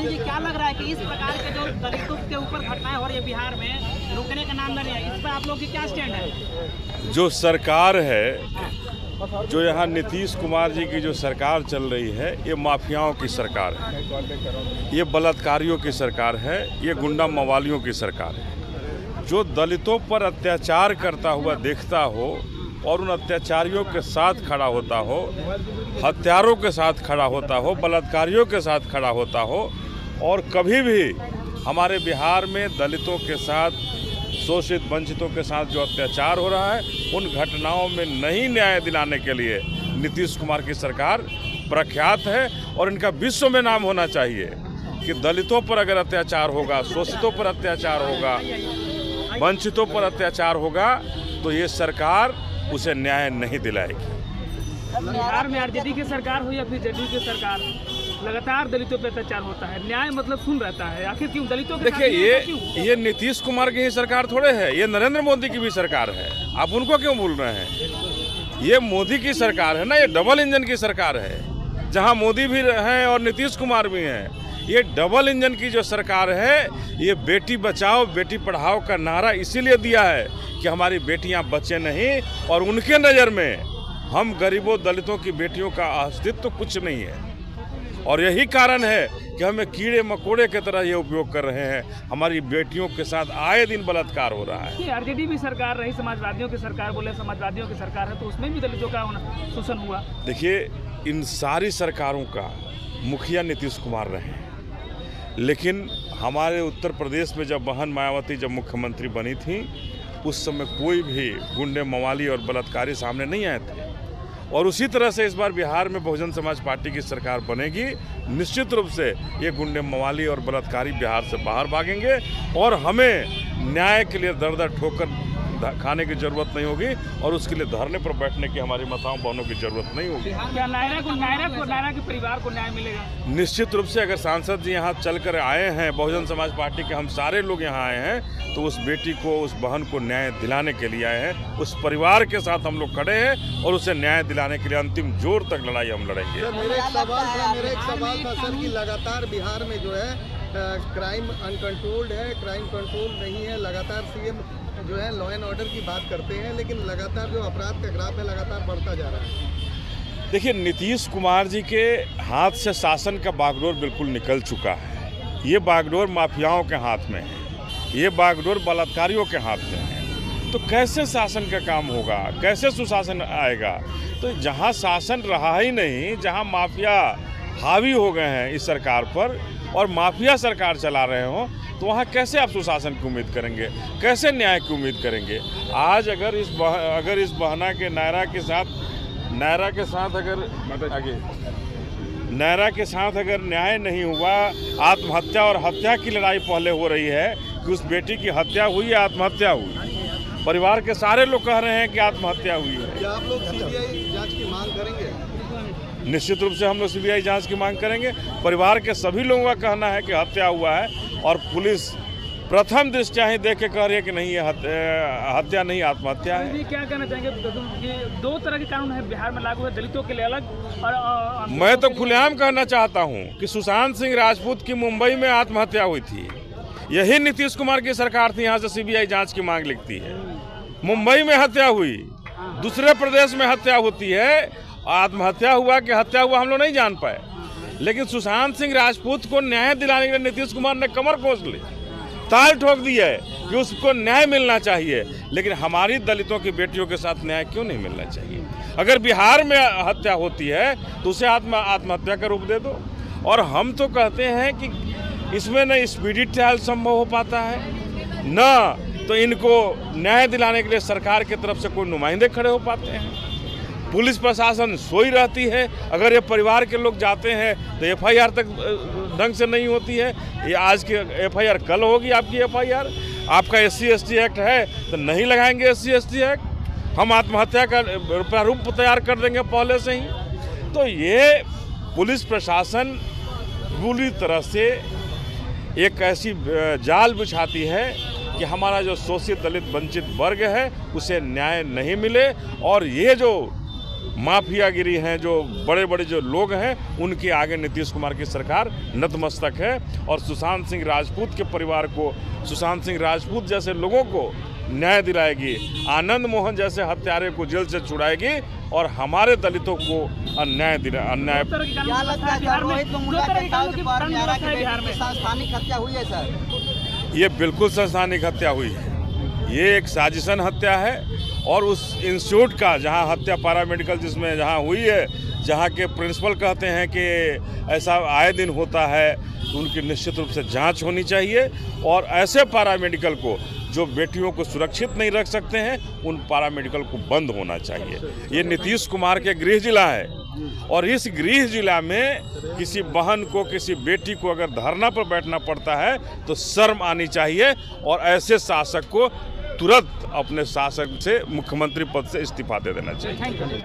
अनिल जी, क्या लग रहा है कि इस प्रकार के जो दलितों के ऊपर घटनाएं हो रही है बिहार में, रुकने का नाम नहीं है, इस पर आप लोग की क्या स्टैंड है? जो सरकार है, जो यहाँ नीतीश कुमार जी की जो सरकार चल रही है, ये माफियाओं की सरकार है, ये बलात्कारियों की सरकार है, ये गुंडा मवालियों की सरकार है। जो दलितों पर अत्याचार करता हुआ देखता हो और उन अत्याचारियों के साथ खड़ा होता हो, हत्यारों के साथ खड़ा होता हो, बलात्कारियों के साथ खड़ा होता हो, और कभी भी हमारे बिहार में दलितों के साथ, शोषित वंचितों के साथ जो अत्याचार हो रहा है, उन घटनाओं में नहीं न्याय दिलाने के लिए नीतीश कुमार की सरकार प्रख्यात है। और इनका विश्व में नाम होना चाहिए कि दलितों पर अगर अत्याचार होगा, शोषितों पर अत्याचार होगा, वंचितों पर अत्याचार होगा, तो ये सरकार उसे न्याय नहीं दिलाएगी। बिहार में आरजेडी की सरकार हो या फिर जेडीयू की सरकार, लगातार दलितों पर अत्याचार होता है, न्याय मतलब सुन रहता है, आखिर क्यों दलितों के? देखिए, ये नीतीश कुमार की ही सरकार थोड़े है, ये नरेंद्र मोदी की भी सरकार है। आप उनको क्यों भूल रहे हैं? ये मोदी की सरकार है ना, ये डबल इंजन की सरकार है, जहां मोदी भी हैं और नीतीश कुमार भी हैं। ये डबल इंजन की जो सरकार है, ये बेटी बचाओ बेटी पढ़ाओ का नारा इसीलिए दिया है कि हमारी बेटियां बचे नहीं, और उनके नज़र में हम गरीबों दलितों की बेटियों का अस्तित्व कुछ नहीं है। और यही कारण है कि हमें कीड़े मकोड़े की तरह ये उपयोग कर रहे हैं। हमारी बेटियों के साथ आए दिन बलात्कार हो रहा है। आरजेडी भी सरकार रही, समाजवादियों की सरकार, बोले समाजवादियों की सरकार है, तो उसमें भी दलितों का शोषण हुआ। देखिए, इन सारी सरकारों का मुखिया नीतीश कुमार रहे, लेकिन हमारे उत्तर प्रदेश में जब बहन मायावती जब मुख्यमंत्री बनी थी, उस समय कोई भी गुंडे मवाली और बलात्कारी सामने नहीं आए थे। और उसी तरह से इस बार बिहार में बहुजन समाज पार्टी की सरकार बनेगी। निश्चित रूप से ये गुंडे मवाली और बलात्कारी बिहार से बाहर भागेंगे, और हमें न्याय के लिए दर दर ठोकर खाने की जरूरत नहीं होगी, और उसके लिए धरने पर बैठने की हमारी माताओं बहनों की जरूरत नहीं होगी। क्या नायरा के परिवार को न्याय मिलेगा? निश्चित रूप से अगर सांसद जी यहाँ चलकर आए हैं, बहुजन समाज पार्टी के हम सारे लोग यहाँ आए हैं, तो उस बेटी को, उस बहन को न्याय दिलाने के लिए आए हैं। उस परिवार के साथ हम लोग खड़े हैं और उसे न्याय दिलाने के लिए अंतिम जोर तक लड़ाई हम लड़ेंगे। मेरा एक सवाल था सर, कि लगातार बिहार में जो है क्राइम अनकंट्रोल्ड है, क्राइम कंट्रोल नहीं है। लगातार सीएम जो है लॉ एंड ऑर्डर की बात करते हैं, लेकिन लगातार जो अपराध का ग्राफ है लगातार बढ़ता जा रहा है। देखिए, नीतीश कुमार जी के हाथ से शासन का बागडोर बिल्कुल निकल चुका है। ये बागडोर माफियाओं के हाथ में है, ये बागडोर बलात्कारियों के हाथ में है। तो कैसे शासन का काम होगा, कैसे सुशासन आएगा? तो जहाँ शासन रहा ही नहीं, जहाँ माफिया हावी हो गए हैं इस सरकार पर और माफिया सरकार चला रहे हो, तो वहाँ कैसे आप सुशासन की उम्मीद करेंगे, कैसे न्याय की उम्मीद करेंगे? आज अगर इस बहना के नायरा के साथ अगर न्याय नहीं हुआ, आत्महत्या और हत्या की लड़ाई पहले हो रही है कि उस बेटी की हत्या हुई या आत्महत्या हुई। परिवार के सारे लोग कह रहे हैं कि आत्महत्या हुई है। क्या आप लोग सीबीआई जांच की मांग करेंगे? निश्चित रूप से हम लोग सीबीआई जांच की मांग करेंगे। परिवार के सभी लोगों का कहना है कि हत्या हुआ है, और पुलिस प्रथम दृष्टया ही देख के कह रही है कि नहीं, ये हत्या नहीं, आत्महत्या है। क्या कहना चाहेंगे? दो तरह के कानून है बिहार में लागू है, दलितों के लिए अलग, और मैं तो खुलेआम कहना चाहता हूँ कि सुशांत सिंह राजपूत की मुंबई में आत्महत्या हुई थी, यही नीतीश कुमार की सरकार थी यहाँ से सीबीआई जांच की मांग लिखती है। मुंबई में हत्या हुई, दूसरे प्रदेश में हत्या होती है, आत्महत्या हुआ कि हत्या हुआ हम लोग नहीं जान पाए। लेकिन सुशांत सिंह राजपूत को न्याय दिलाने के लिए नीतीश कुमार ने कमर कोस ली, ताल ठोक दी है कि उसको न्याय मिलना चाहिए। लेकिन हमारी दलितों की बेटियों के साथ न्याय क्यों नहीं मिलना चाहिए? अगर बिहार में हत्या होती है तो उसे आत्महत्या का रूप दे दो। और हम तो कहते हैं कि इसमें न स्पीडी ट्रायल संभव हो पाता है, न तो इनको न्याय दिलाने के लिए सरकार की तरफ से कोई नुमाइंदे खड़े हो पाते हैं। पुलिस प्रशासन सोई रहती है। अगर ये परिवार के लोग जाते हैं तो एफआईआर तक ढंग से नहीं होती है। ये आज की एफआईआर कल होगी, आपकी एफआईआर। आपका SC/ST एक्ट है तो नहीं लगाएंगे SC/ST एक्ट, हम आत्महत्या का प्रारूप तैयार कर देंगे पहले से ही। तो ये पुलिस प्रशासन बुरी तरह से एक ऐसी जाल बिछाती है कि हमारा जो शोषित दलित वंचित वर्ग है उसे न्याय नहीं मिले। और ये जो माफियागिरी हैं, जो बड़े बड़े जो लोग हैं, उनके आगे नीतीश कुमार की सरकार नतमस्तक है। और सुशांत सिंह राजपूत के परिवार को, सुशांत सिंह राजपूत जैसे लोगों को न्याय दिलाएगी, आनंद मोहन जैसे हत्यारे को जेल से छुड़ाएगी और हमारे दलितों को अन्याय क्या लगता है सर, रोहित मुंडा के साथ पर न्यारा की बेटी की संस्थानिक हत्या हुई है सर? ये बिल्कुल संस्थानिक हत्या हुई है। ये एक साजिशन हत्या है और उस इंस्टीट्यूट का जहां हत्या पैरामेडिकल जिसमें जहां हुई है, जहां के प्रिंसिपल कहते हैं कि ऐसा आए दिन होता है, तो उनकी निश्चित रूप से जांच होनी चाहिए। और ऐसे पैरामेडिकल को जो बेटियों को सुरक्षित नहीं रख सकते हैं, उन पैरामेडिकल को बंद होना चाहिए। ये नीतीश कुमार के गृह जिला है और इस गृह जिला में किसी बहन को, किसी बेटी को अगर धरना पर बैठना पड़ता है तो शर्म आनी चाहिए और ऐसे शासक को तुरंत अपने शासन से, मुख्यमंत्री पद से इस्तीफा दे देना चाहिए।